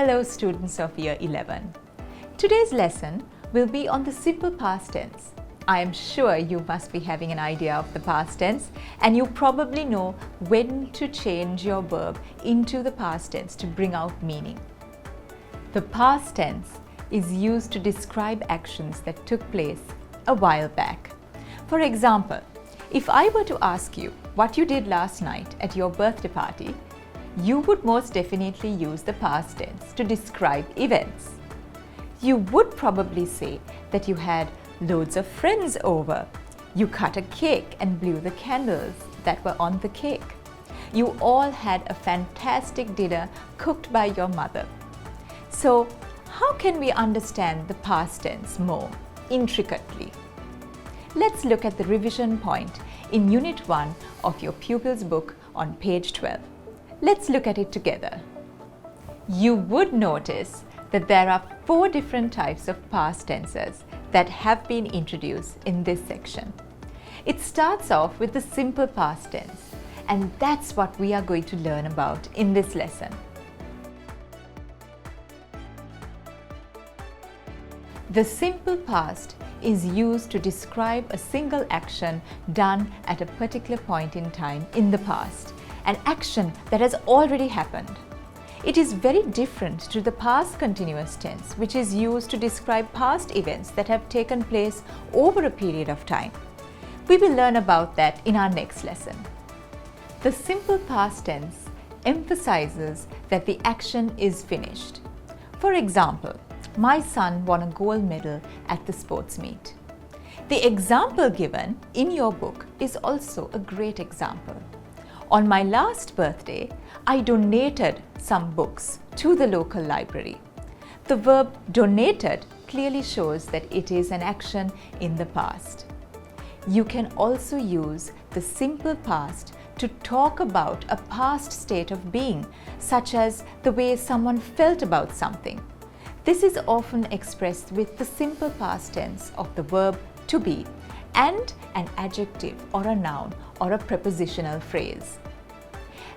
Hello students of year 11. Today's lesson will be on the simple past tense. I am sure you must be having an idea of the past tense and you probably know when to change your verb into the past tense to bring out meaning. The past tense is used to describe actions that took place a while back. For example, if I were to ask you what you did last night at your birthday party, you would most definitely use the past tense to describe events. You would probably say that you had loads of friends over. You cut a cake and blew the candles that were on the cake. You all had a fantastic dinner cooked by your mother. So, how can we understand the past tense more intricately? Let's look at the revision point in Unit 1 of your Pupil's book on page 12. Let's look at it together. You would notice that there are 4 different types of past tenses that have been introduced in this section. It starts off with the simple past tense, and that's what we are going to learn about in this lesson. The simple past is used to describe a single action done at a particular point in time in the past, an action that has already happened. It is very different to the past continuous tense, which is used to describe past events that have taken place over a period of time. We will learn about that in our next lesson. The simple past tense emphasizes that the action is finished. For example, my son won a gold medal at the sports meet. The example given in your book is also a great example. On my last birthday, I donated some books to the local library. The verb donated clearly shows that it is an action in the past. You can also use the simple past to talk about a past state of being, such as the way someone felt about something. This is often expressed with the simple past tense of the verb to be and an adjective or a noun or a prepositional phrase.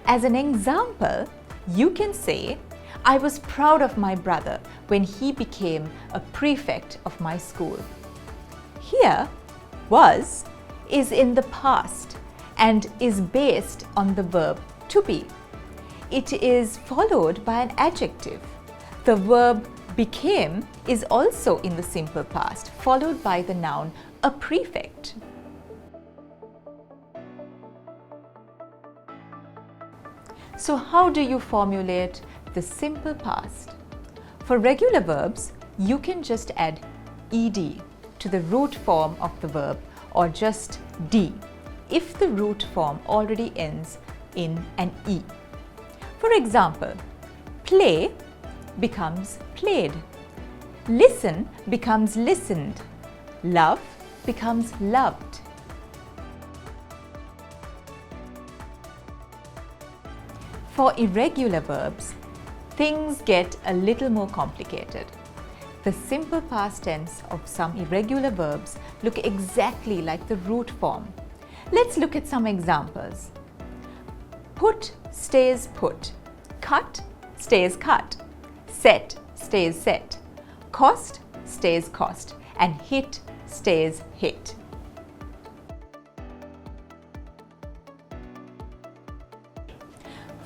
As an example, you can say, I was proud of my brother when he became a prefect of my school. Here, was is in the past and is based on the verb to be. It is followed by an adjective. The verb became is also in the simple past, followed by the noun a prefect. So how do you formulate the simple past? For regular verbs, you can just add ed to the root form of the verb or just d if the root form already ends in an e. For example, play becomes played, listen becomes listened, love becomes loved. For irregular verbs, things get a little more complicated. The simple past tense of some irregular verbs look exactly like the root form. Let's look at some examples. Put stays put, cut stays cut, set stays set, cost stays cost, and hit stays hit.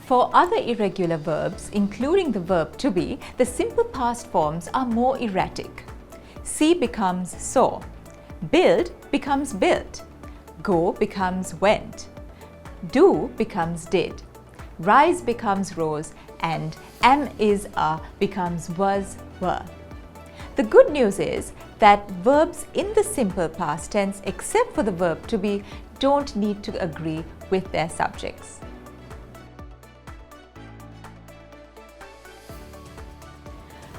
For other irregular verbs, including the verb to be, the simple past forms are more erratic. See becomes saw, build becomes built, go becomes went, do becomes did, rise becomes rose, and am is are becomes was were. The good news is that verbs in the simple past tense, except for the verb to be, don't need to agree with their subjects.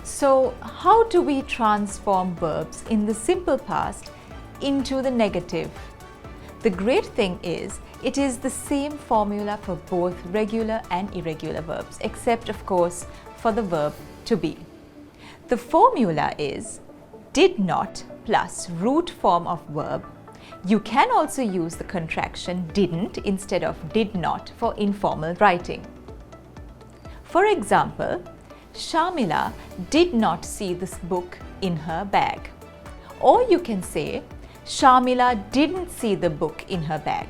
So, how do we transform verbs in the simple past into the negative? The great thing is, it is the same formula for both regular and irregular verbs, except of course for the verb to be. The formula is did not plus root form of verb. You can also use the contraction didn't instead of did not for informal writing. For example, Shamila did not see this book in her bag. Or you can say, Shamila didn't see the book in her bag.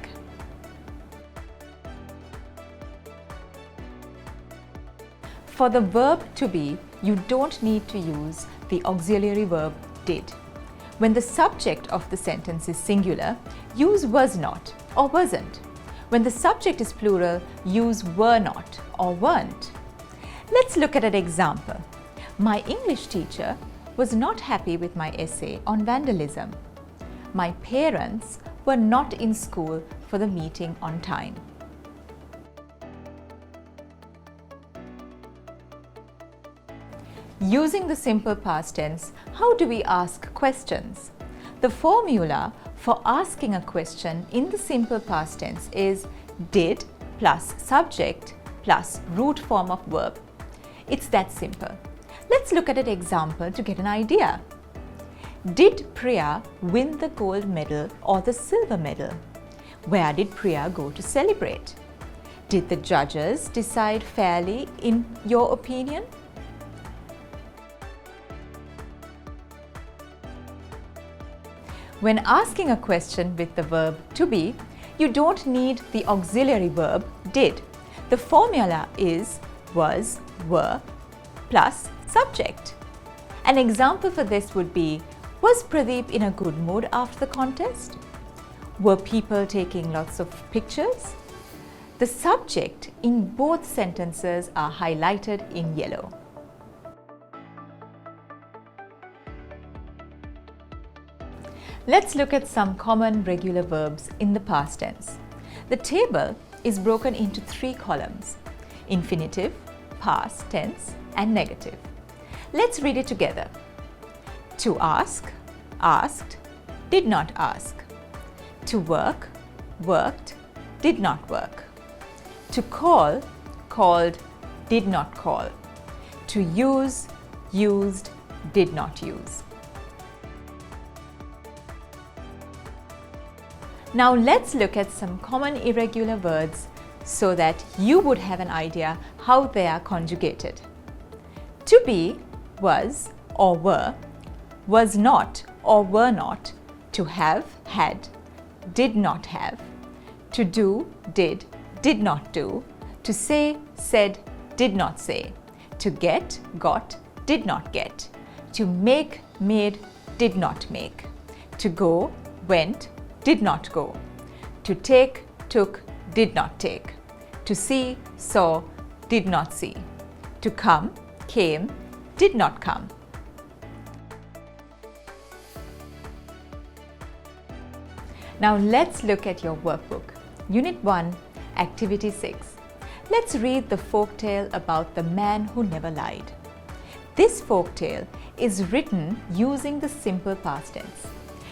For the verb to be, you don't need to use the auxiliary verb did. When the subject of the sentence is singular, use was not or wasn't. When the subject is plural, use were not or weren't. Let's look at an example. My English teacher was not happy with my essay on vandalism. My parents were not in school for the meeting on time. Using the simple past tense, how do we ask questions? The formula for asking a question in the simple past tense is did plus subject plus root form of verb. It's that simple. Let's look at an example to get an idea. Did Priya win the gold medal or the silver medal? Where did Priya go to celebrate? Did the judges decide fairly in your opinion? When asking a question with the verb to be, you don't need the auxiliary verb did. The formula is was, were, plus subject. An example for this would be, was Pradeep in a good mood after the contest? Were people taking lots of pictures? The subject in both sentences are highlighted in yellow. Let's look at some common regular verbs in the past tense. The table is broken into 3 columns: infinitive, past tense, and negative. Let's read it together. To ask, asked, did not ask. To work, worked, did not work. To call, called, did not call. To use, used, did not use. Now let's look at some common irregular words so that you would have an idea how they are conjugated. To be, was or were, was not or were not, to have, had, did not have, to do, did not do, to say, said, did not say, to get, got, did not get, to make, made, did not make, to go, went, did not go, to take, took, did not take, to see, saw, did not see, to come, came, did not come. Now let's look at your workbook. Unit 1, Activity 6. Let's read the folktale about the man who never lied. This folktale is written using the simple past tense.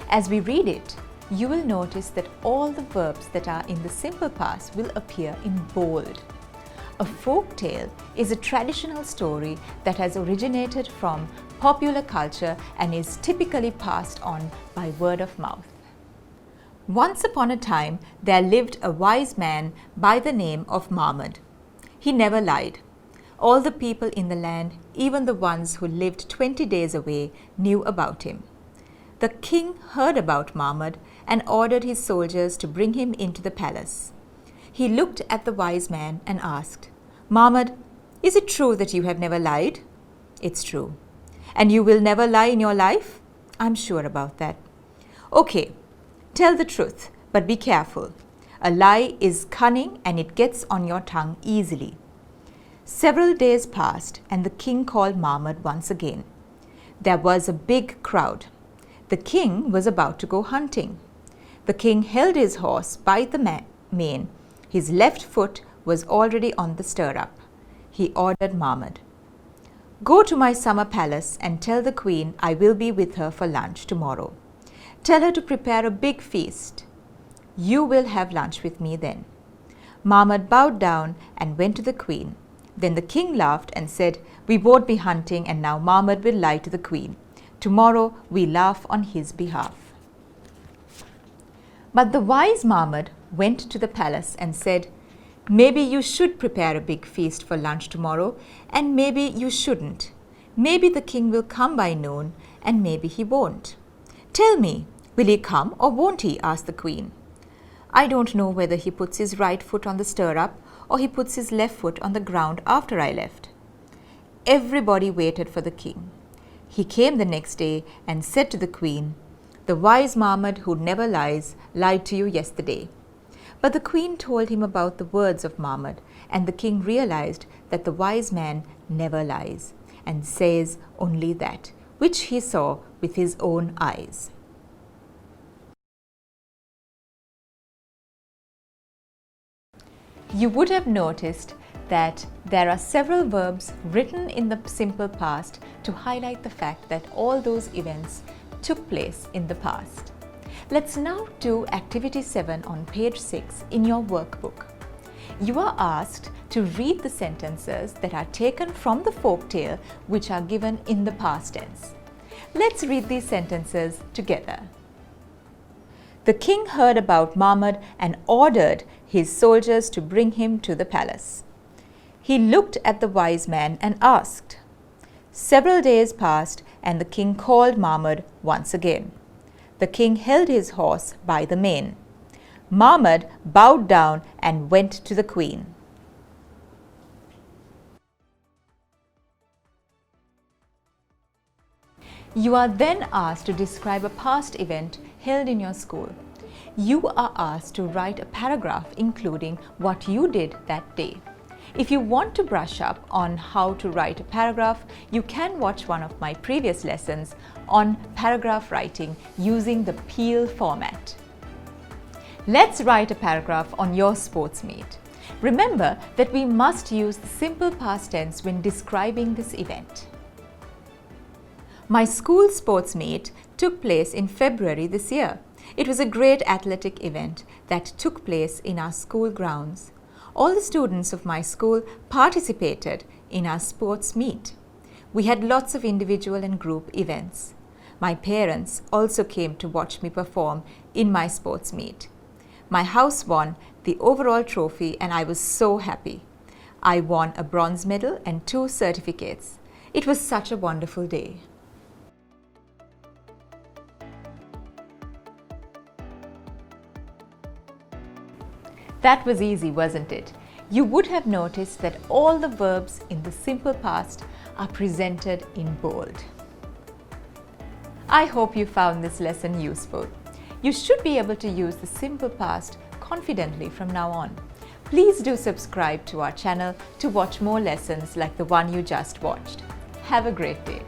As we read it, you will notice that all the verbs that are in the simple past will appear in bold. A folk tale is a traditional story that has originated from popular culture and is typically passed on by word of mouth. Once upon a time, there lived a wise man by the name of Mahmud. He never lied. All the people in the land, even the ones who lived 20 days away, knew about him. The king heard about Mahmud and ordered his soldiers to bring him into the palace. He looked at the wise man and asked, "Mahmud, is it true that you have never lied?" "It's true." "And you will never lie in your life?" "I'm sure about that." "Okay, tell the truth, but be careful. A lie is cunning and it gets on your tongue easily." Several days passed and the king called Mahmud once again. There was a big crowd. The king was about to go hunting. The king held his horse by the mane. His left foot was already on the stirrup. He ordered Mahmud, "Go to my summer palace and tell the queen I will be with her for lunch tomorrow. Tell her to prepare a big feast. You will have lunch with me then." Mahmud bowed down and went to the queen. Then the king laughed and said, "We won't be hunting and now Mahmud will lie to the queen. Tomorrow we laugh on his behalf." But the wise Mahmud went to the palace and said, Maybe you should prepare a big feast for lunch tomorrow, and maybe you shouldn't. Maybe the king will come by noon, and maybe he won't. Tell me, will he come or won't he? Asked the queen. I don't know whether he puts his right foot on the stirrup or he puts his left foot on the ground after I left. Everybody waited for the king. He came the next day and said to the queen, "The wise Mahmud who never lies lied to you yesterday." But the queen told him about the words of Mahmud, and the king realized that the wise man never lies and says only that which he saw with his own eyes. You would have noticed that there are several verbs written in the simple past to highlight the fact that all those events took place in the past. Let's now do Activity 7 on page 6 in your workbook. You are asked to read the sentences that are taken from the folktale which are given in the past tense. Let's read these sentences together. The king heard about Mahmud and ordered his soldiers to bring him to the palace. He looked at the wise man and asked. Several days passed and the king called Mahmud once again. The king held his horse by the mane. Mahmud bowed down and went to the queen. You are then asked to describe a past event held in your school. You are asked to write a paragraph including what you did that day. If you want to brush up on how to write a paragraph, you can watch one of my previous lessons on paragraph writing using the Pupil format. Let's write a paragraph on your sports meet. Remember that we must use the simple past tense when describing this event. My school sports meet took place in February this year. It was a great athletic event that took place in our school grounds. All the students of my school participated in our sports meet. We had lots of individual and group events. My parents also came to watch me perform in my sports meet. My house won the overall trophy and I was so happy. I won a bronze medal and 2 certificates. It was such a wonderful day. That was easy, wasn't it? You would have noticed that all the verbs in the simple past are presented in bold. I hope you found this lesson useful. You should be able to use the simple past confidently from now on. Please do subscribe to our channel to watch more lessons like the one you just watched. Have a great day.